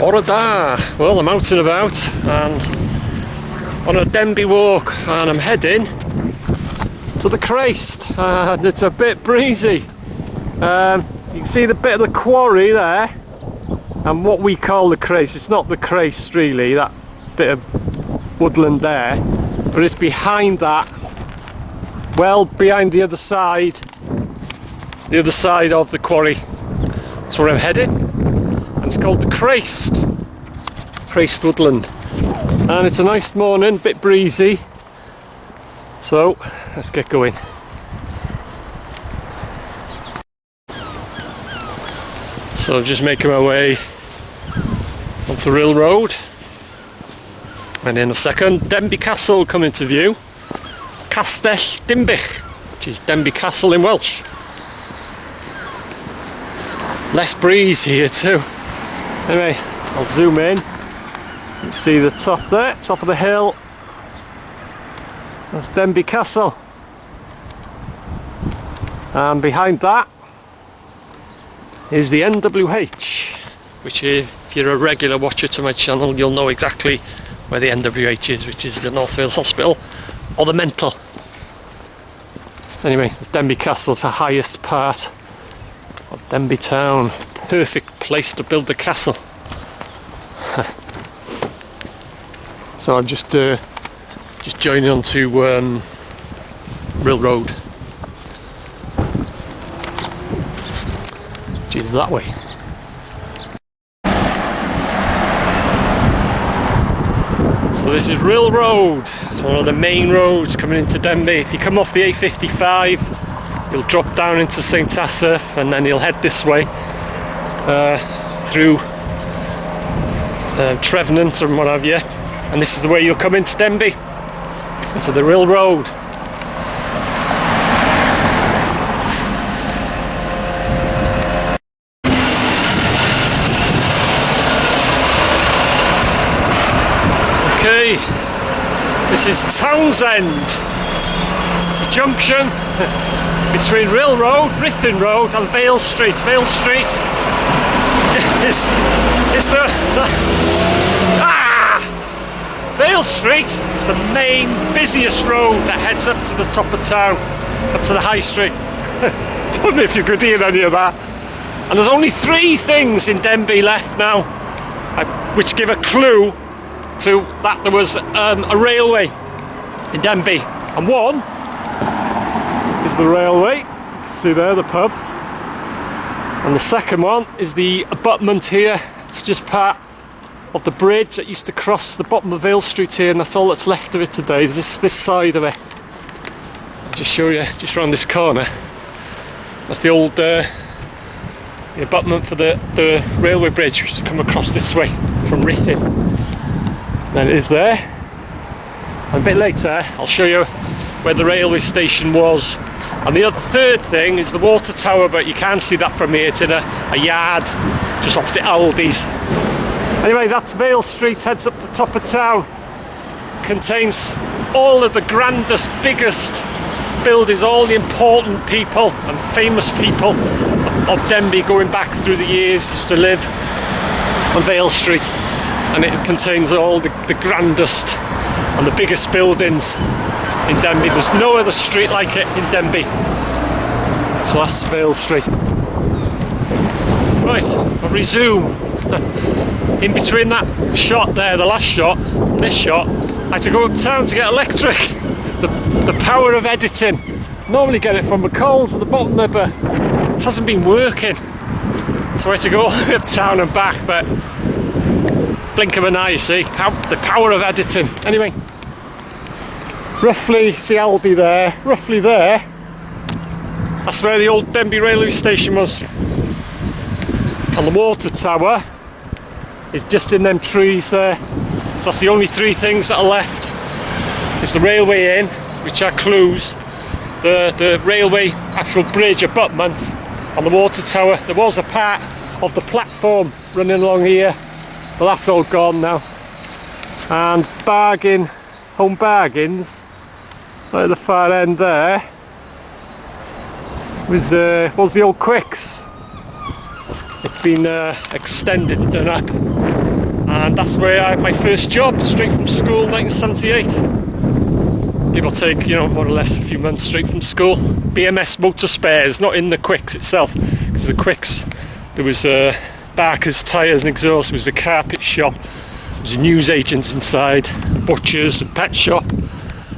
Bore da! Well, I'm out and about and on a Denbigh walk, and I'm heading to the Crest, and it's a bit breezy. You can see the bit of the quarry there and what we call the Crest. It's not the Crest really, that bit of woodland there, but it's behind that, well behind the other side of the quarry. That's where I'm heading, and it's called the Crest woodland, and it's a nice morning, bit breezy, so let's get going. So I'm just making my way onto Rill Road, and in a second Denbigh Castle will come into view. Castell Denbigh, which is Denbigh Castle in Welsh. Less breeze here too. Anyway, I'll zoom in. You can see the top there, top of the hill. That's Denbigh Castle. And behind that is the NWH, which if you're a regular watcher to my channel, you'll know exactly where the NWH is, which is the North Wales Hospital, or the Mental. Anyway, it's Denbigh Castle, it's the highest part of Denbigh Town. Perfect place to build the castle. So I'm just joining on to Rill Road, which is that way. So this is Rill Road. It's one of the main roads coming into Denbigh. If you come off the A55, you'll drop down into St Asaph, and then you'll head this way through Trefnant and what have you. And this is the way you'll come into Denbigh, into the Rill Road. Okay, this is Townsend, the junction between Rill Road, Ruthin Road and Vale Street. Vale Street is Vale Street is the main, busiest road that heads up to the top of town, up to the High Street. Don't know if you could hear any of that. And there's only 3 things in Denbigh left now, which give a clue to that there was a railway in Denbigh. And one is the railway, see there, the pub. And the second one is the abutment here. It's just part of the bridge that used to cross the bottom of Vale Street here, and that's all that's left of it today, is this side of it. I'll just show you, just around this corner. That's the old the abutment for the railway bridge, which has come across this way from Ruthin. Then it is there. And a bit later I'll show you where the railway station was. And the third thing is the water tower, but you can't see that from here. It's in a yard just opposite Aldi's. Anyway, that's Vale Street, heads up to the top of town. Contains all of the grandest, biggest buildings, all the important people and famous people of Denbigh going back through the years used to live on Vale Street. And it contains all the grandest and the biggest buildings in Denbigh. There's no other street like it in Denbigh. So that's Vale Street. Right, I'll resume. In between that shot there, the last shot, and this shot, I had to go uptown to get electric. The power of editing. Normally get it from McCall's at the bottom there, but it hasn't been working. So I had to go all the way uptown and back, but blink of an eye, you see, the power of editing. Anyway, roughly, see Aldi there, roughly there, that's where the old Denbigh railway station was. And the water tower is just in them trees there. So that's the only 3 things that are left. It's the railway inn, which are clues, the railway actual bridge abutment, and the water tower. There was a part of the platform running along here, but that's all gone now. And Home Bargains, right at the far end there, was the old Quicks. It's been extended and done up. and that's where I had my first job, straight from school, 1978. Give or take, you know, more or less a few months straight from school. BMS Motor Spares, not in the Quicks itself, because the Quicks, there was Barker's Tyres and Exhaust, there was a carpet shop, there was a newsagent inside, butchers and pet shop,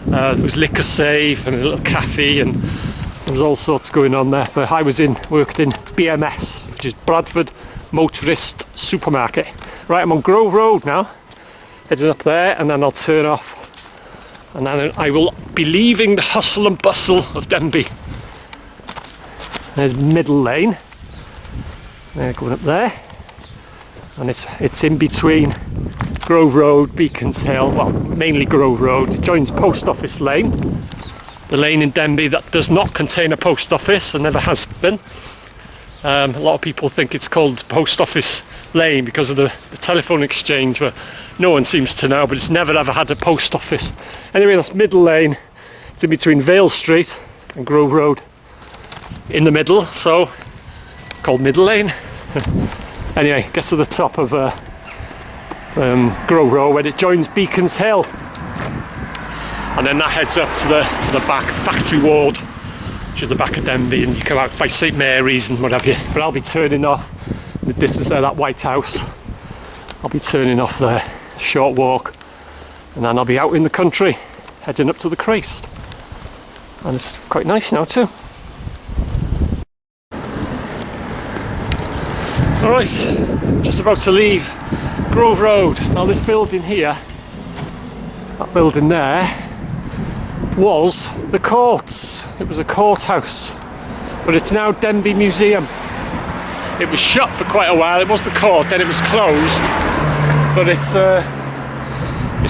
there was liquor safe and a little cafe, and there was all sorts going on there. But I worked in BMS, which is Bradford Motorist Supermarket. Right, I'm on Grove Road now, heading up there, and then I'll turn off, and then I will be leaving the hustle and bustle of Denbigh. There's Middle Lane, they're going up there, and it's in between Grove Road, Beacons Hill, well, mainly Grove Road. It joins Post Office Lane, the lane in Denbigh that does not contain a post office and never has been. A lot of people think it's called Post Office Lane because of the telephone exchange, but no one seems to know, but it's never ever had a post office. Anyway, that's Middle Lane. It's in between Vale Street and Grove Road, in the middle, so it's called Middle Lane. Anyway, get to the top of Grove Road when it joins Beacons Hill, and then that heads up to the back factory ward, which is the back of Denbigh, and you come out by St Mary's and what have you. But I'll be turning off in the distance there, that White House. I'll be turning off there, short walk, and then I'll be out in the country heading up to the Crest, and it's quite nice now too. Alright, just about to leave Grove Road. Now this building here, that building there, was the courts. It was a courthouse, but it's now Denbigh Museum. It was shut for quite a while. It was the court, then it was closed, but it's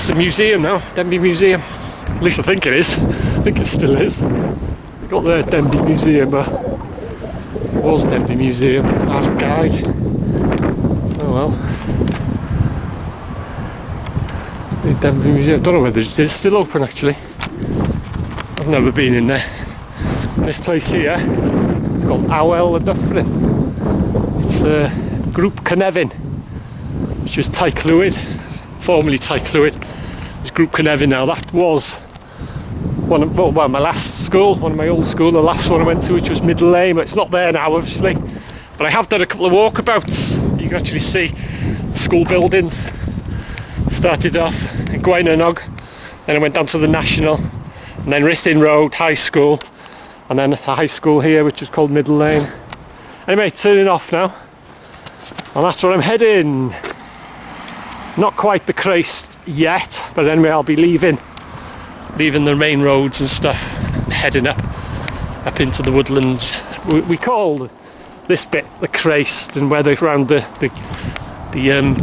a museum now, Denbigh Museum. At least I think it is. I think it still is. It's got the Denbigh Museum, but it was Denbigh Museum. Art Guy. Oh well. The Denbigh Museum. I don't know whether it is still open actually. I've never been in there. This place here, it's called Awel y Dyffryn. It's Group Cynefin, which was Taiclwyd, formerly Taiclwyd. It's Group Cynefin now. That was my last school, one of my old school, the last one I went to, which was Middle Lane. But it's not there now, obviously. But I have done a couple of walkabouts. You can actually see the school buildings. Started off in Gwynennog, then I went down to the National, and then Ruthin Road High School, and then a high school here which is called Middle Lane. Anyway, turning off now, and that's where I'm heading. Not quite the Crest yet, but anyway I'll be leaving the main roads and stuff, heading up into the woodlands. We call this bit the Crest, and where around the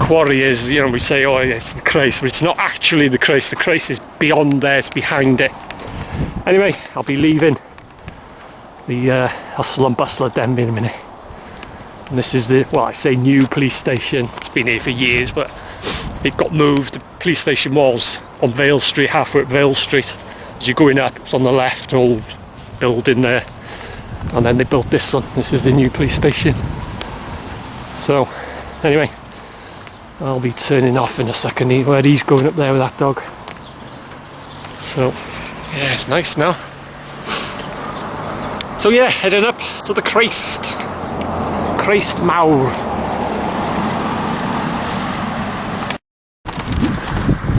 quarry is, you know, we say, oh yeah, it's the Crest, but it's not actually the Crest. The Crest is beyond there, it's behind it. Anyway, I'll be leaving the hustle and bustle of Denbigh in a minute. And this is the, well, I say new police station. It's been here for years, but it got moved. The police station was on Vale Street, halfway up Vale Street. As you're going up, it's on the left, old building there. And then they built this one. This is the new police station. So, anyway, I'll be turning off in a second. Where he's going up there with that dog. So, yeah, it's nice now. So yeah, heading up to the Crest Mawr.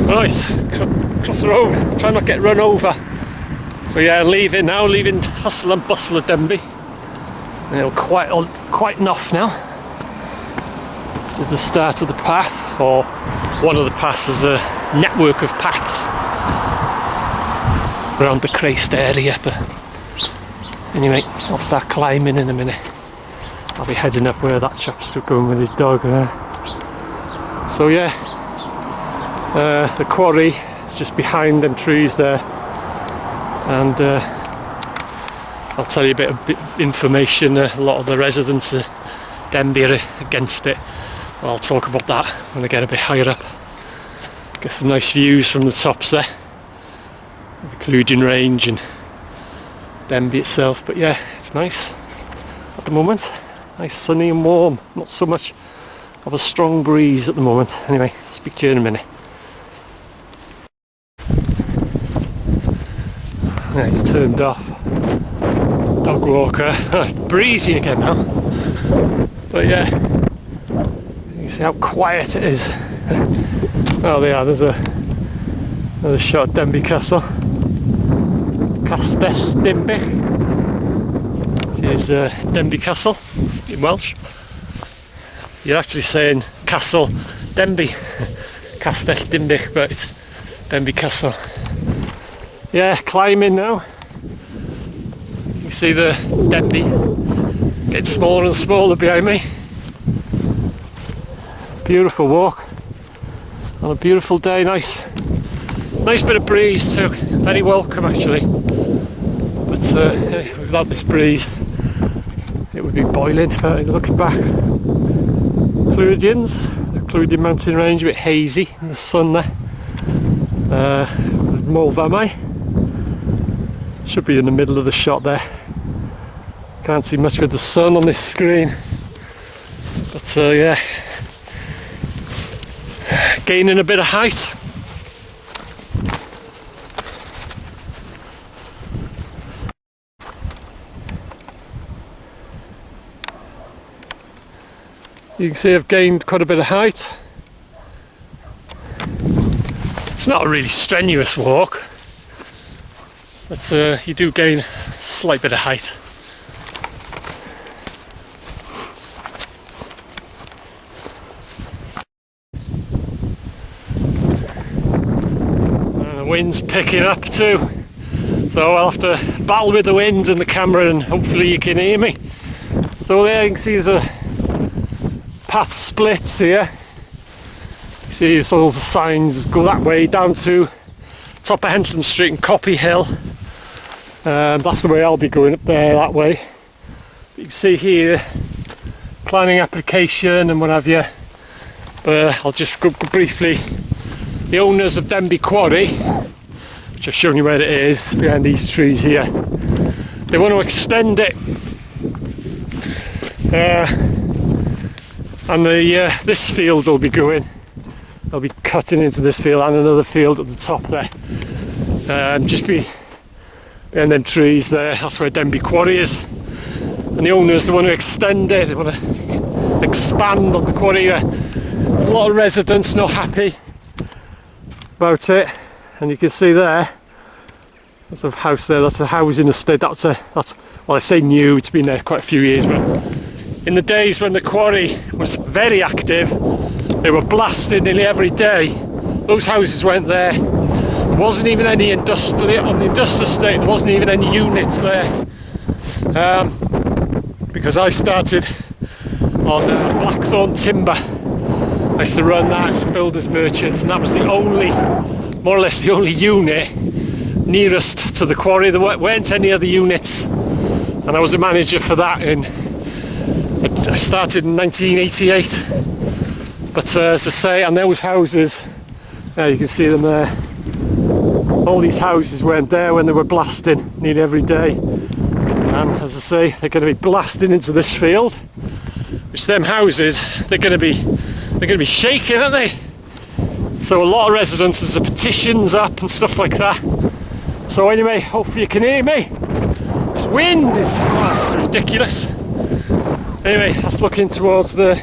Right, across the road, try not to get run over. So yeah, leaving hustle and bustle of Denbigh. And it'll quite enough now. This is the start of the path, or one of the paths. Is a network of paths around the Crest area, but anyway, I'll start climbing in a minute. I'll be heading up where that chap's going with his dog there. So yeah, the quarry is just behind them trees there, and I'll tell you a bit of information. A lot of the residents of Denbigh are against it. I'll talk about that when I get a bit higher up. Get some nice views from the tops there, the Cludian Range and Denbigh itself. But yeah, it's nice at the moment. Nice sunny and warm. Not so much of a strong breeze at the moment. Anyway, speak to you in a minute. Yeah, it's turned off. Dog walker. Breezy again now. But yeah, you can see how quiet it is. Oh yeah, there's another shot at Denbigh Castle. Crest Denbigh. Here's Denbigh Castle in Welsh. You're actually saying Castle Denbigh. Castell Denbigh, but it's Denbigh Castle. Yeah, climbing now. You can see the Denbigh getting smaller and smaller behind me. Beautiful walk on a beautiful day. Nice bit of breeze too. Very welcome actually. But without this breeze, it would be boiling. But looking back, the Clwydian mountain range, a bit hazy in the sun there. Mulvamai should be in the middle of the shot there. Can't see much with the sun on this screen, but yeah, gaining a bit of height. You can see I've gained quite a bit of height. It's not a really strenuous walk, but you do gain a slight bit of height. The wind's picking up too, so I'll have to battle with the wind and the camera, and hopefully you can hear me. So there you can see there's a path splits here. See, so all the signs go that way down to top of Henton Street and Copy Hill. That's the way I'll be going, up there that way. You can see here planning application and what have you. I'll just go briefly. The owners of Denbigh Quarry, which I've shown you where it is, behind these trees here, they want to extend it. And this field will be going. They'll be cutting into this field and another field at the top there. Just behind them trees there, that's where Denbigh Quarry is. And the owners, they want to extend it, they want to expand on the quarry. There's a lot of residents not happy about it, and you can see there, there's a house there, that's a housing estate. That's well, I say new, it's been there quite a few years, but in the days when the quarry was very active, they were blasted nearly every day. Those houses went there. There wasn't even any on the industrial estate, there wasn't even any units there. Because I started on Blackthorn Timber. I used to run that as builders merchants, and that was the only, more or less the only unit nearest to the quarry. There weren't any other units, and I was a manager for that, and I started in 1988. But as I say, and there was houses, you can see them there. All these houses weren't there when they were blasting nearly every day. And as I say, they're going to be blasting into this field, which them houses, they're going to be shaking, aren't they? So a lot of residents, there's petitions up and stuff like that. So anyway, hopefully you can hear me. This wind is ridiculous. Anyway, that's looking towards the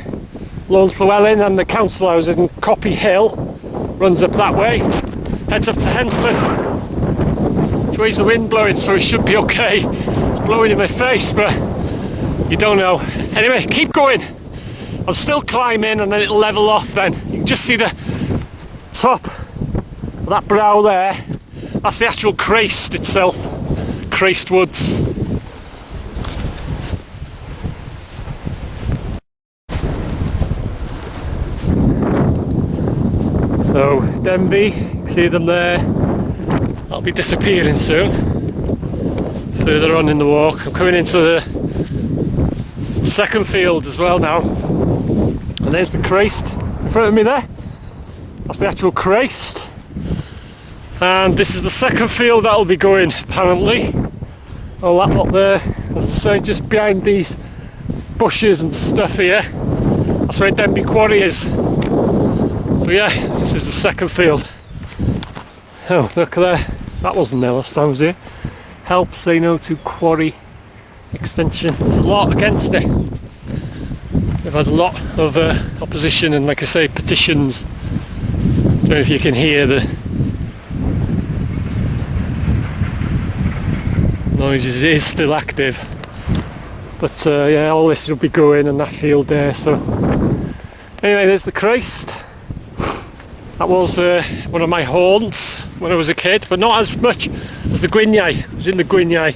Lôn Llewellyn, and the council houses in Copy Hill runs up that way, heads up to Henton. Which way's the wind blowing, so it should be okay. It's blowing in my face, but you don't know. Anyway, keep going. I'm still climbing, and then it'll level off then. You can just see the top of that brow there. That's the actual Crest itself. Crest Woods. So Denbigh, you can see them there. I'll be disappearing soon. Further on in the walk, I'm coming into the second field as well now. And there's the Crest in front of me there. That's the actual Crest. And this is the second field that'll be going, apparently. All that lot there, as I say, just behind these bushes and stuff here. That's where Denbigh Quarry is. So yeah, this is the second field. Oh, look there. That wasn't there last time, was it? Help say no to quarry extension. There's a lot against it. They've had a lot of opposition and, like I say, petitions. Don't know if you can hear the noises. It is still active. But yeah, all this will be going in that field there. So anyway, there's the Crest. That was one of my haunts when I was a kid, but not as much as the Gwyniau. I was in the Gwyniau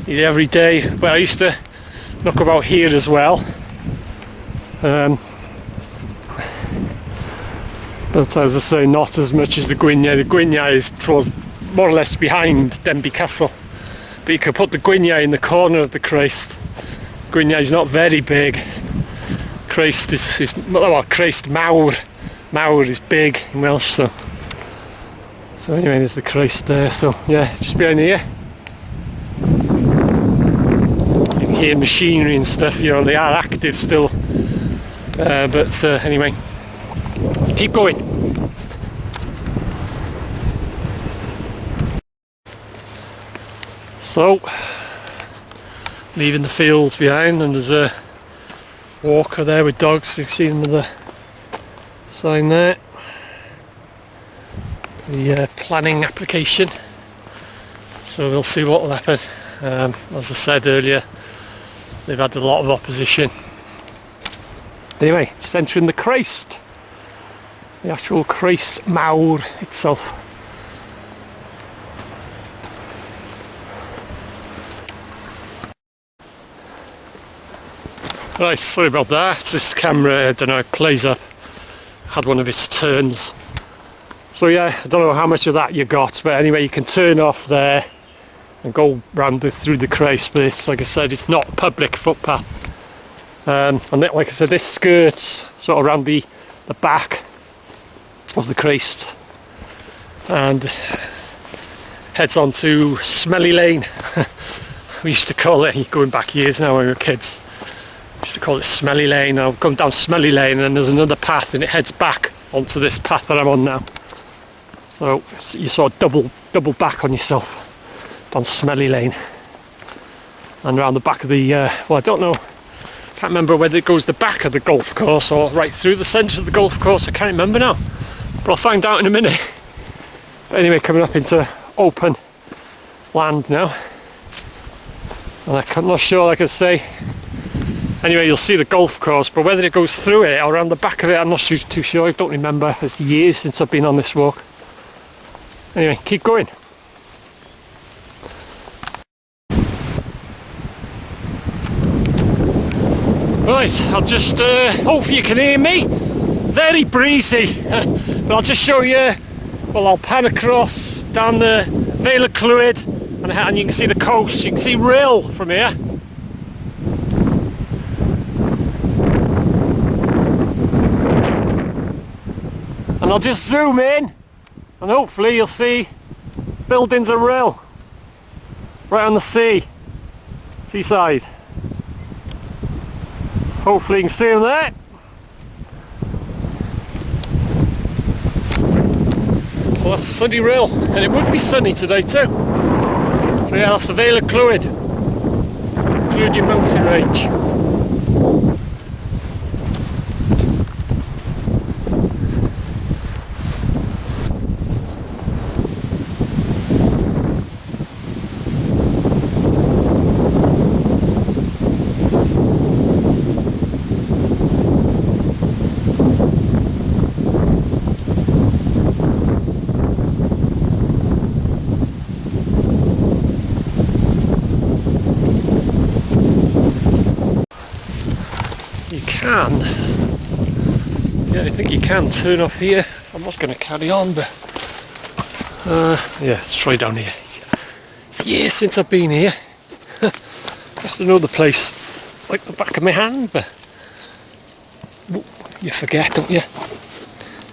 every day, but I used to knock about here as well. But as I say, not as much as the Gwyniau. The Gwyniau is towards, more or less behind Denbigh Castle. But you can put the Gwyniau in the corner of the Crest. Gwyniau is not very big. Crest is well, Crest Mawr. Mawr is big in Welsh, so anyway, there's the Crest there. So yeah, just behind here. You can hear machinery and stuff. You know, they are active still. But anyway, keep going. So, leaving the fields behind, and there's a walker there with dogs. You've seen the sign there. The planning application. So we'll see what will happen. As I said earlier, they've had a lot of opposition. Anyway, just entering the Crest. The actual Crest Mawr itself. Right, sorry about that. This camera, I don't know, it plays up. Had one of its turns. So yeah, I don't know how much of that you got, but anyway, you can turn off there and go round through the Crest, but it's, like I said, it's not public footpath. And like I said, this skirts sort of around the back of the Crest and heads on to Smelly Lane. We used to call it, going back years now when we were kids, we used to call it Smelly Lane. I've gone down Smelly Lane and then there's another path and it heads back onto this path that I'm on now. So you sort of double back on yourself down Smelly Lane and around the back of the, well, I don't know, can't remember whether it goes the back of the golf course or right through the centre of the golf course. I can't remember now, but I'll find out in a minute. But anyway, coming up into open land now, and I'm not sure, like I say. Anyway, you'll see the golf course, but whether it goes through it or around the back of it, I'm not too sure. I don't remember. It's years since I've been on this walk. Anyway, keep going. Right, I'll just, hopefully you can hear me. Very breezy, but I'll just show you, well, I'll pan across down the Vale of Clwyd, and you can see the coast. You can see Rill from here. And I'll just zoom in, and hopefully you'll see buildings of Rill, right on the seaside. Hopefully you can see them there. So that's sunny Rill, and it would be sunny today too. So yeah, that's the Vale of Clwyd, Clwyd mountain range. Yeah, I think you can turn off here. I'm not going to carry on, but yeah, let's try down here. It's years since I've been here. I used to know the place like the back of my hand, but you forget, don't you?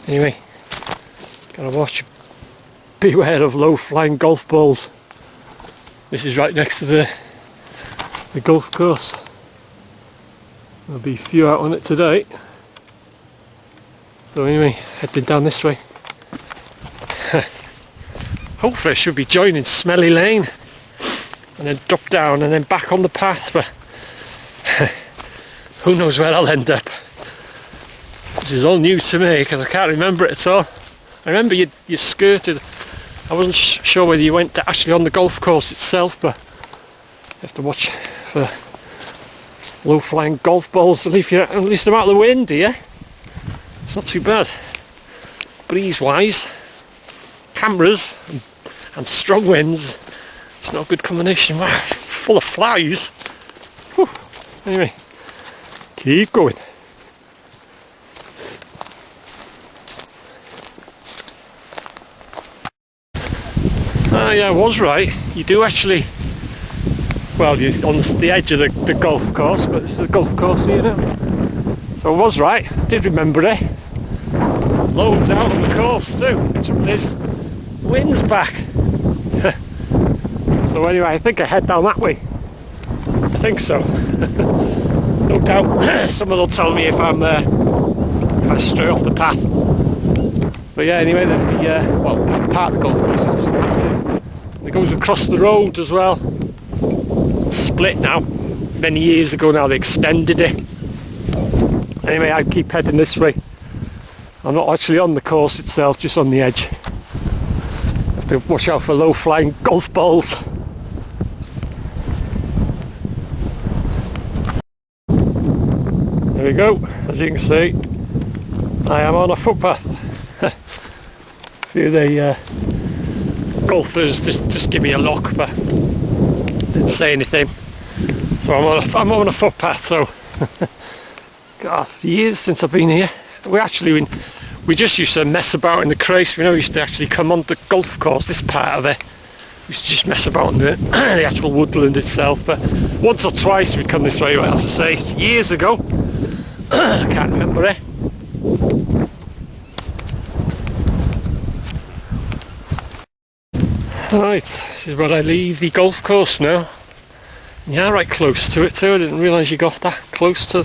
Anyway, gotta watch. Beware of low-flying golf balls. This is right next to the golf course. There'll be a few out on it today. So anyway, heading down this way. Hopefully I should be joining Smelly Lane and then drop down and then back on the path, but who knows where I'll end up. This is all new to me because I can't remember it at all. I remember you skirted. I wasn't sure whether you went actually on the golf course itself, but you have to watch for low flying golf balls at least them out of the wind here. It's not too bad. Breeze wise, cameras and strong winds, it's not a good combination. Wow, full of flies. Whew. Anyway, keep going. Yeah, I was right. You do actually, well, you're on the edge of the golf course, but it's the golf course here now. So I was right. I did remember it. There's loads out on the course too. The trouble is, wind's back. So anyway, I think I head down that way. I think so. No doubt someone will tell me if I stray off the path. But yeah, anyway, there's the part of the golf course. It goes across the road as well. It's split now. Many years ago now they extended it. Anyway, I keep heading this way. I'm not actually on the course itself, just on the edge. Have to watch out for low flying golf balls. There we go. As you can see, I am on a footpath. A few of the golfers just give me a look, but didn't say anything. So I'm on a footpath. So, God, years since I've been here. We just used to mess about in the Crest. We used to actually come on the golf course. This part of it, we used to just mess about in the actual woodland itself. But once or twice we'd come this way. As I say, it's years ago. I can't remember it. Right, this is where I leave the golf course now. Yeah, right close to it too. I didn't realise you got that close to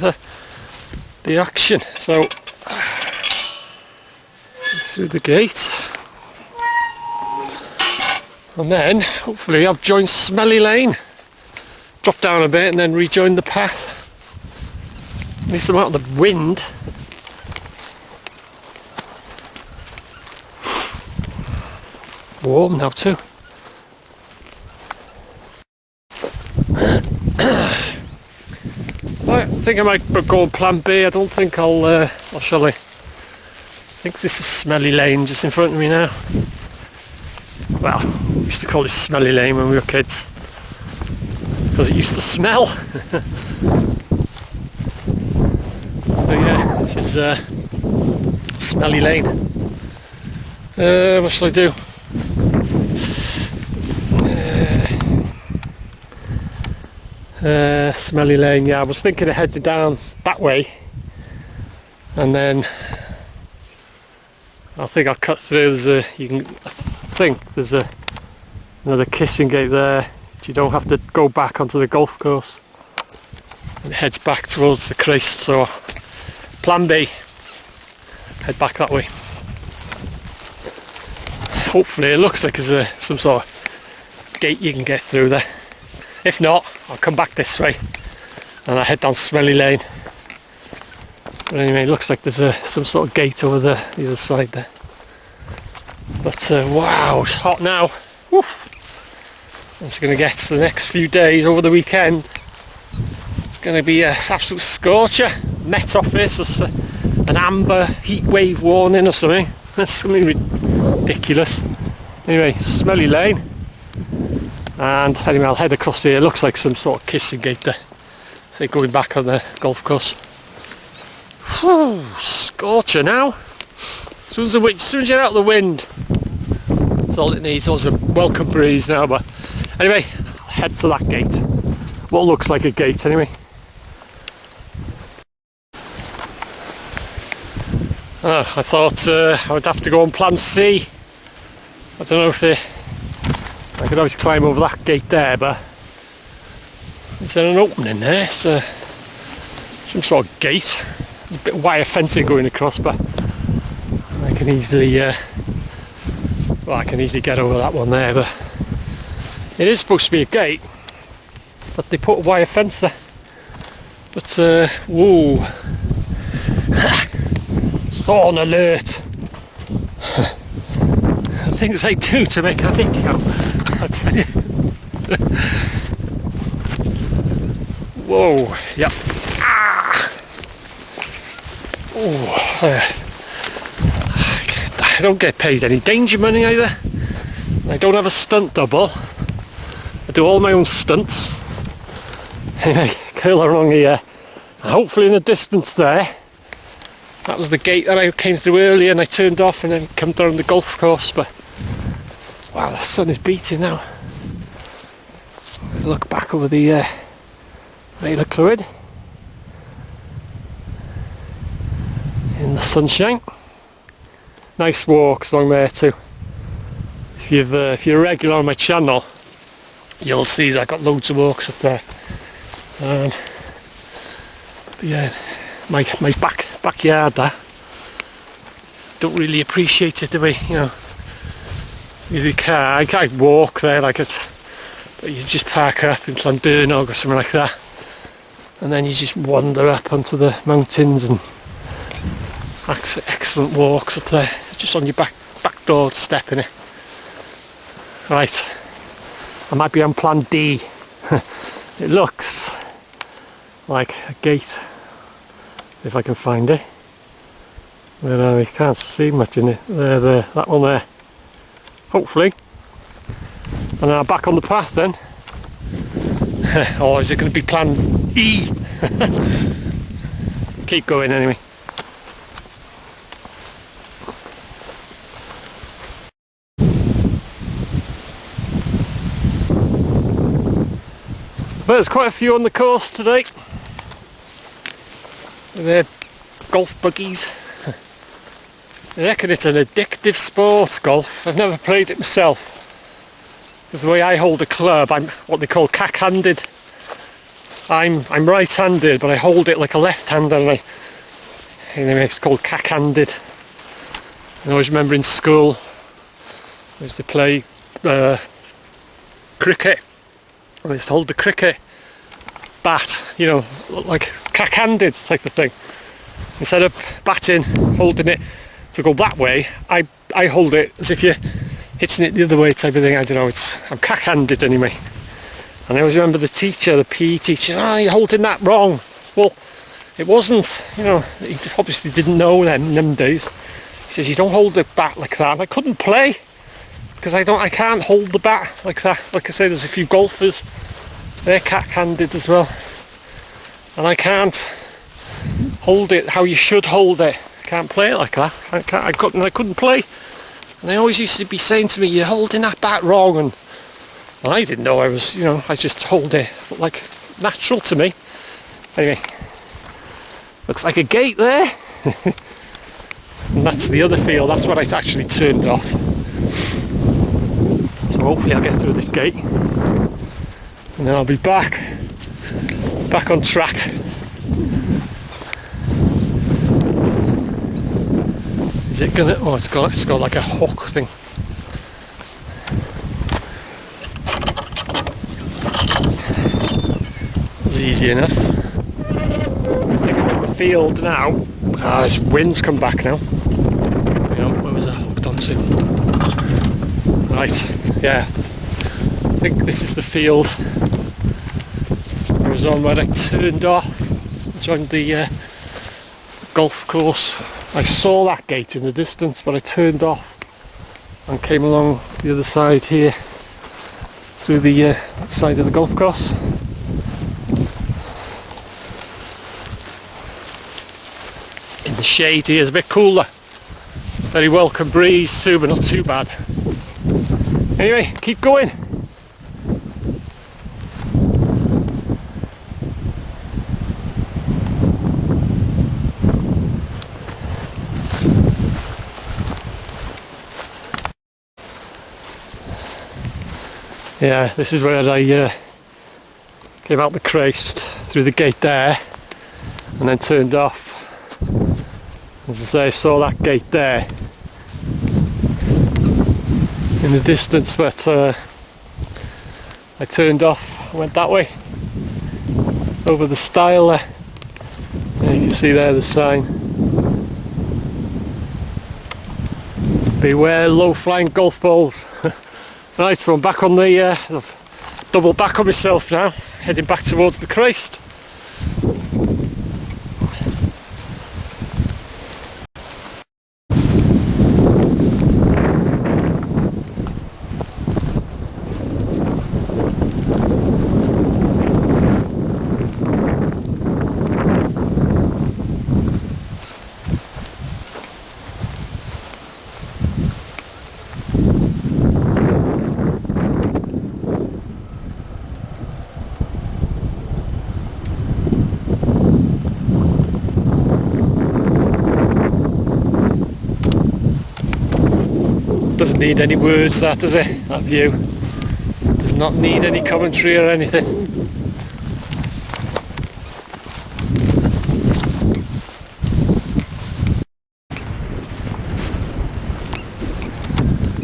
the action. So through the gate, and then hopefully I've joined Smelly Lane. Drop down a bit and then rejoin the path. At least I'm out of the wind. Warm now too. I think I might go on plan B. I don't think or shall I? I think this is Smelly Lane just in front of me now. Well, we used to call it Smelly Lane when we were kids because it used to smell. So yeah, this is Smelly Lane. What shall I do? Smelly Lane, yeah, I was thinking of heading down that way and then I think I'll cut through. I think there's another kissing gate there. You don't have to go back onto the golf course. It heads back towards the Crest, so plan B, head back that way. Hopefully it looks like there's some sort of gate you can get through there. If not, I'll come back this way and I'll head down Smelly Lane. But anyway, it looks like there's some sort of gate over the other side there. But wow, it's hot now. Woo. It's going to get to the next few days over the weekend. It's going to be an absolute scorcher. Met Office, or an amber heat wave warning or something. That's something ridiculous. Anyway, Smelly Lane. And anyway, I'll head across here. It looks like some sort of kissing gate there. So going back on the golf course. Whew, scorcher now. As soon as you're out of the wind, that's all it needs. It's a welcome breeze now. But anyway, I'll head to that gate. What looks like a gate anyway. I thought I would have to go on plan C. I don't know if I could always climb over that gate there, but is there an opening there? It's some sort of gate. There's a bit of wire fencing going across, but can easily, well, I can easily get over that one there, but it is supposed to be a gate, but they put a wire fence there. But, whoa, thorn alert. Things they do to make a video, I tell you. Whoa, yep. Ah. Oh, I don't get paid any danger money either. I don't have a stunt double. I do all my own stunts. Anyway, curl along here. And hopefully in the distance there, that was the gate that I came through earlier and I turned off and then come down the golf course. But wow, the sun is beating now. Let's look back over the Vale of Clwyd in the sunshine. Nice walks along there too. If you're regular on my channel, you'll see that I've got loads of walks up there. But yeah, my backyard there. Don't really appreciate it the way, you know. With your car, I can't walk there like it, but you just park up in Llandurnog or something like that, and then you just wander up onto the mountains and excellent walks up there, just on your back door step in it. Right, I might be on plan D. It looks like a gate, if I can find it. But I can't see much in it. There, that one there. Hopefully. And now back on the path then. Or is it going to be plan E? Keep going anyway. But there's quite a few on the course today. They're golf buggies. I reckon it's an addictive sport, golf. I've never played it myself. Because the way I hold a club, I'm what they call cack-handed. I'm right-handed, but I hold it like a left-hander, and anyway, it's called cack-handed. I always remember in school, I used to play cricket. I used to hold the cricket bat, you know, like cack-handed type of thing. Instead of batting, holding it to go that way, I hold it as if you're hitting it the other way type of thing. I don't know, I'm cack-handed anyway. And I always remember the teacher, the PE teacher, you're holding that wrong. Well, it wasn't, you know, he obviously didn't know them days. He says, you don't hold the bat like that. And I couldn't play, because I can't hold the bat like that. Like I say, there's a few golfers, they're cack-handed as well. And I can't hold it how you should hold it. I can't play it like that. I couldn't play. And they always used to be saying to me, you're holding that bat wrong. And I didn't know I was, you know, I just hold it like natural to me. Anyway, looks like a gate there. And that's the other field, that's what I actually turned off. So hopefully I'll get through this gate. And then I'll be back on track. Is it gonna, oh, it's got like a hook thing. It was easy enough. I think I'm in the field now. This wind's come back now. Where was I hooked onto? Right, yeah. I think this is the field I was on where I turned off, joined the golf course. I saw that gate in the distance, but I turned off and came along the other side here through the side of the golf course. In the shade here is a bit cooler. Very welcome breeze too, but not too bad. Anyway, keep going. Yeah, this is where I came out the Crest through the gate there and then turned off. As I say, I saw that gate there in the distance, but I turned off, went that way over the stile there. And you can see there the sign. Beware low-flying golf balls. Right, so I'm back on the I've double back on myself now, heading back towards the Crest. Doesn't need any words, that, does it? That view does not need any commentary or anything.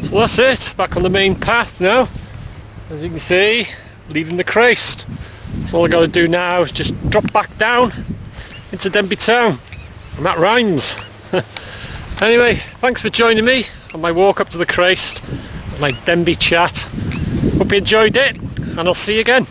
So that's it, back on the main path now. As you can see, leaving the Crest. So all I got to do now is just drop back down into Denbigh Town, and that rhymes. Anyway, thanks for joining me on my walk up to the Crest, my Denbigh chat. Hope you enjoyed it, and I'll see you again.